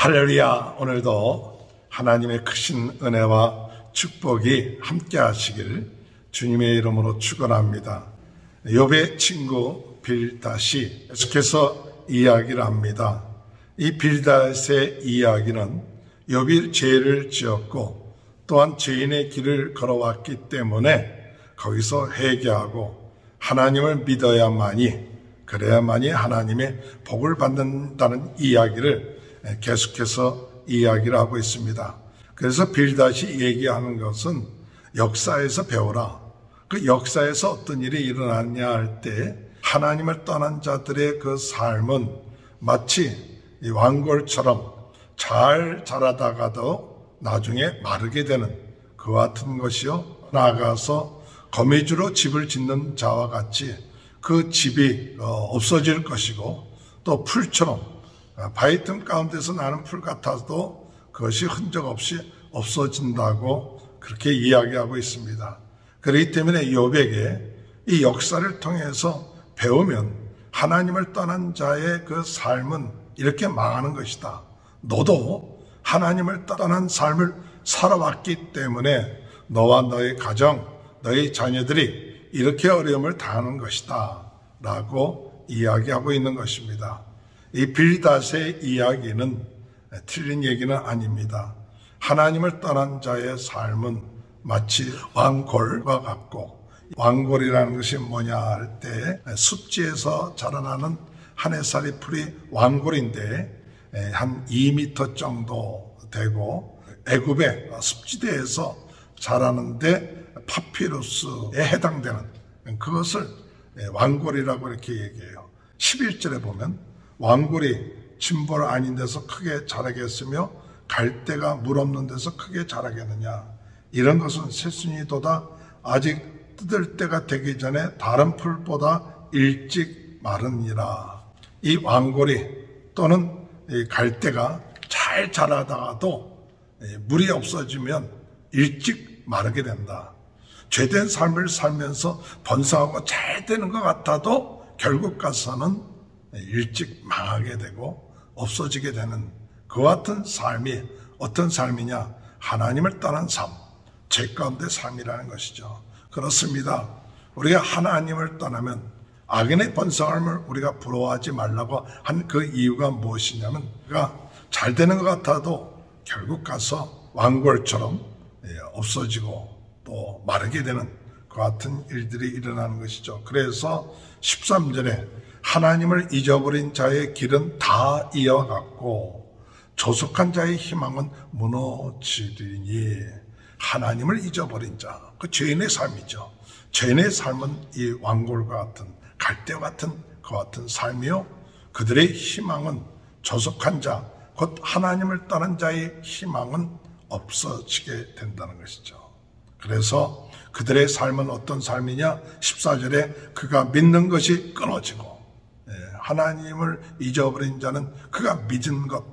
할렐루야. 오늘도 하나님의 크신 은혜와 축복이 함께 하시길 주님의 이름으로 축원합니다. 욥의 친구 빌닷이 계속해서 이야기를 합니다. 이 빌닷의 이야기는 욥이 죄를 지었고 또한 죄인의 길을 걸어왔기 때문에 거기서 회개하고 하나님을 믿어야만이, 그래야만이 하나님의 복을 받는다는 이야기를 계속해서 이야기를 하고 있습니다. 그래서 빌닷이 얘기하는 것은 역사에서 배워라. 그 역사에서 어떤 일이 일어났냐 할 때 하나님을 떠난 자들의 그 삶은 마치 이 왕골처럼 잘 자라다가도 나중에 마르게 되는 그와 같은 것이요, 나아가서 거미주로 집을 짓는 자와 같이 그 집이 없어질 것이고, 또 풀처럼 바위 틈 가운데서 나는 풀 같아도 그것이 흔적 없이 없어진다고 그렇게 이야기하고 있습니다. 그렇기 때문에 욥에게 이 역사를 통해서 배우면 하나님을 떠난 자의 그 삶은 이렇게 망하는 것이다. 너도 하나님을 떠난 삶을 살아왔기 때문에 너와 너의 가정, 너의 자녀들이 이렇게 어려움을 당하는 것이다 라고 이야기하고 있는 것입니다. 이 빌닷의 이야기는 틀린 얘기는 아닙니다. 하나님을 떠난 자의 삶은 마치 왕골과 같고, 왕골이라는 것이 뭐냐 할 때 습지에서 자라나는 한 해살이 풀이 왕골인데 한 2m 정도 되고, 애굽의 습지대에서 자라는데 파피루스에 해당되는 그것을 왕골이라고 이렇게 얘기해요. 11절에 보면 왕골이 진벌 아닌 데서 크게 자라겠으며 갈대가 물 없는 데서 크게 자라겠느냐. 이런 것은 새순이도다 아직 뜯을 때가 되기 전에 다른 풀보다 일찍 마르니라. 이 왕골이 또는 이 갈대가 잘 자라다가도 물이 없어지면 일찍 마르게 된다. 죄된 삶을 살면서 번성하고 잘 되는 것 같아도 결국 가서는 일찍 망하게 되고 없어지게 되는 그와 같은 삶이 어떤 삶이냐? 하나님을 떠난 삶, 죄 가운데 삶이라는 것이죠. 그렇습니다. 우리가 하나님을 떠나면 악인의 번성함을 우리가 부러워하지 말라고 한 그 이유가 무엇이냐면, 우리가 잘 되는 것 같아도 결국 가서 왕골처럼 없어지고 또 마르게 되는 그 같은 일들이 일어나는 것이죠. 그래서 13절에 하나님을 잊어버린 자의 길은 다 이와 같고 조속한 자의 희망은 무너지리니. 하나님을 잊어버린 자, 그 죄인의 삶이죠. 죄인의 삶은 이 왕골과 같은, 갈대와 같은 그 같은 삶이요, 그들의 희망은 조속한 자, 곧 하나님을 떠난 자의 희망은 없어지게 된다는 것이죠. 그래서 그들의 삶은 어떤 삶이냐? 14절에 그가 믿는 것이 끊어지고, 하나님을 잊어버린 자는 그가 믿은 것,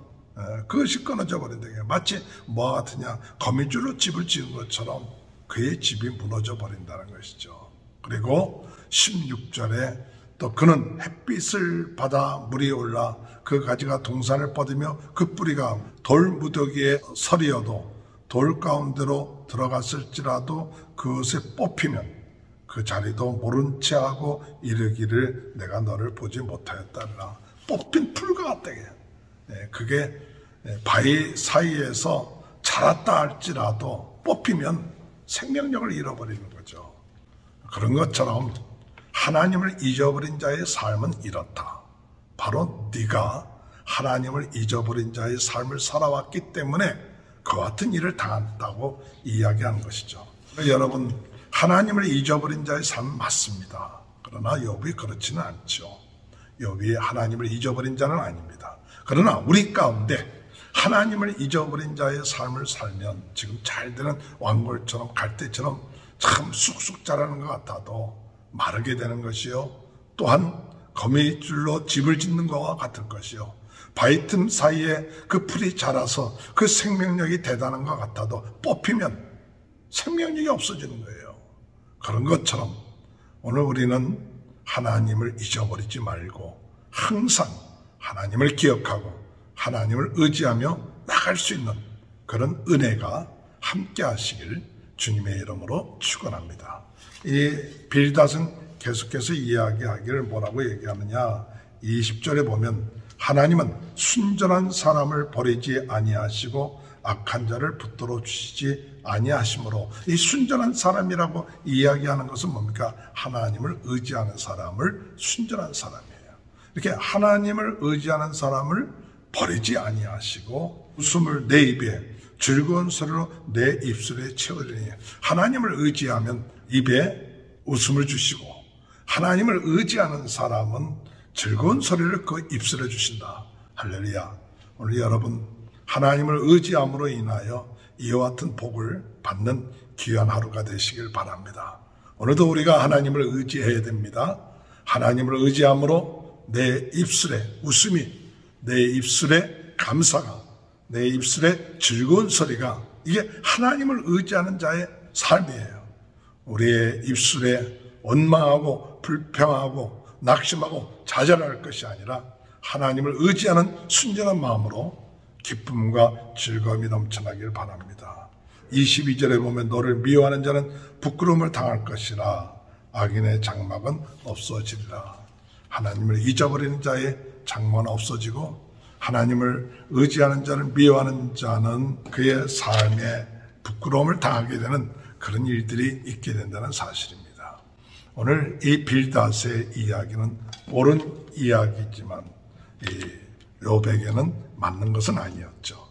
그것이 끊어져 버린다. 마치 뭐와 같으냐? 거미줄로 집을 지은 것처럼 그의 집이 무너져 버린다는 것이죠. 그리고 16절에 또 그는 햇빛을 받아 물이 올라 그 가지가 동산을 뻗으며 그 뿌리가 돌 무더기에 서리어도 돌 가운데로 들어갔을지라도 그것에 뽑히면 그 자리도 모른 채 하고 이르기를 내가 너를 보지 못하였다라. 뽑힌 풀과 같다. 그게 바위 사이에서 자랐다 할지라도 뽑히면 생명력을 잃어버리는 거죠. 그런 것처럼 하나님을 잊어버린 자의 삶은 이렇다. 바로 네가 하나님을 잊어버린 자의 삶을 살아왔기 때문에 그 같은 일을 당한다고 이야기하는 것이죠. 여러분, 하나님을 잊어버린 자의 삶은 맞습니다. 그러나 욥이 그렇지는 않죠. 욥이 하나님을 잊어버린 자는 아닙니다. 그러나 우리 가운데 하나님을 잊어버린 자의 삶을 살면 지금 잘 되는 왕골처럼 갈대처럼 참 쑥쑥 자라는 것 같아도 마르게 되는 것이요, 또한 거미줄로 집을 짓는 것과 같을 것이요, 바위 틈 사이에 그 풀이 자라서 그 생명력이 대단한 것 같아도 뽑히면 생명력이 없어지는 거예요. 그런 것처럼 오늘 우리는 하나님을 잊어버리지 말고 항상 하나님을 기억하고 하나님을 의지하며 나갈 수 있는 그런 은혜가 함께 하시길 주님의 이름으로 축원합니다. 이 빌닷은 계속해서 이야기하기를 뭐라고 얘기하느냐, 20절에 보면 하나님은 순전한 사람을 버리지 아니하시고 악한 자를 붙들어 주시지 아니하심으로, 이 순전한 사람이라고 이야기하는 것은 뭡니까? 하나님을 의지하는 사람을 순전한 사람이에요. 이렇게 하나님을 의지하는 사람을 버리지 아니하시고 웃음을 내 입에 즐거운 소리로 내 입술에 채워주니, 하나님을 의지하면 입에 웃음을 주시고 하나님을 의지하는 사람은 즐거운 소리를 그 입술에 주신다. 할렐루야. 오늘 여러분 하나님을 의지함으로 인하여 이와 같은 복을 받는 귀한 하루가 되시길 바랍니다. 오늘도 우리가 하나님을 의지해야 됩니다. 하나님을 의지함으로 내 입술에 웃음이, 내 입술에 감사가, 내 입술에 즐거운 소리가, 이게 하나님을 의지하는 자의 삶이에요. 우리의 입술에 원망하고 불평하고 낙심하고 좌절할 것이 아니라 하나님을 의지하는 순전한 마음으로 기쁨과 즐거움이 넘쳐나길 바랍니다. 22절에 보면 너를 미워하는 자는 부끄러움을 당할 것이라 악인의 장막은 없어지리라. 하나님을 잊어버리는 자의 장막은 없어지고 하나님을 의지하는 자를 미워하는 자는 그의 삶에 부끄러움을 당하게 되는 그런 일들이 있게 된다는 사실입니다. 오늘 이 빌닷의 이야기는 옳은 이야기지만 이 욥에게는 맞는 것은 아니었죠.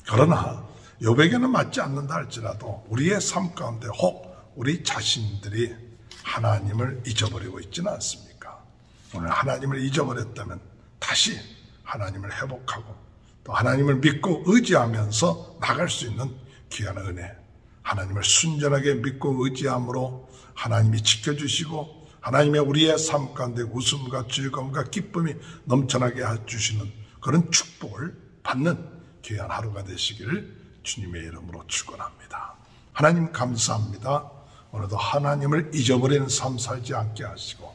그러나 욥에게는 맞지 않는다 할지라도 우리의 삶 가운데 혹 우리 자신들이 하나님을 잊어버리고 있지는 않습니까? 오늘 하나님을 잊어버렸다면 다시 하나님을 회복하고 또 하나님을 믿고 의지하면서 나갈 수 있는 귀한 은혜, 하나님을 순전하게 믿고 의지함으로 하나님이 지켜주시고 하나님의 우리의 삶 가운데 웃음과 즐거움과 기쁨이 넘쳐나게 해주시는 그런 축복을 받는 귀한 하루가 되시기를 주님의 이름으로 축원합니다. 하나님 감사합니다. 오늘도 하나님을 잊어버리는 삶 살지 않게 하시고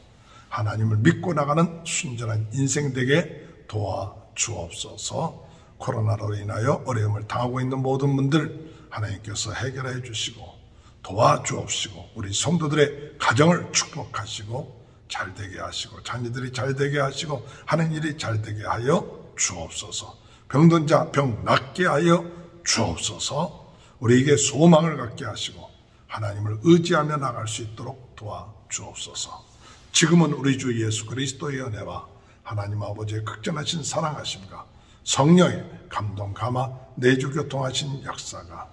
하나님을 믿고 나가는 순전한 인생 되게 도와주옵소서. 코로나로 인하여 어려움을 당하고 있는 모든 분들 하나님께서 해결해 주시고 도와주옵시고 우리 성도들의 가정을 축복하시고 잘되게 하시고 자녀들이 잘되게 하시고 하는 일이 잘되게 하여 주옵소서. 병든 자 병 낫게 하여 주옵소서. 우리에게 소망을 갖게 하시고 하나님을 의지하며 나갈 수 있도록 도와주옵소서. 지금은 우리 주 예수 그리스도의 은혜와 하나님 아버지의 극전하신 사랑하심과 성령의 감동 감화 내주 교통하신 역사가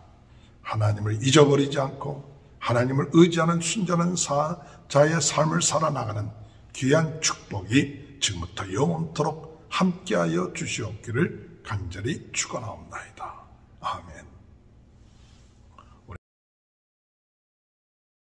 하나님을 잊어버리지 않고 하나님을 의지하는 순전한 자의 삶을 살아나가는 귀한 축복이 지금부터 영원토록 함께하여 주시옵기를 간절히 축원하옵나이다. 아멘.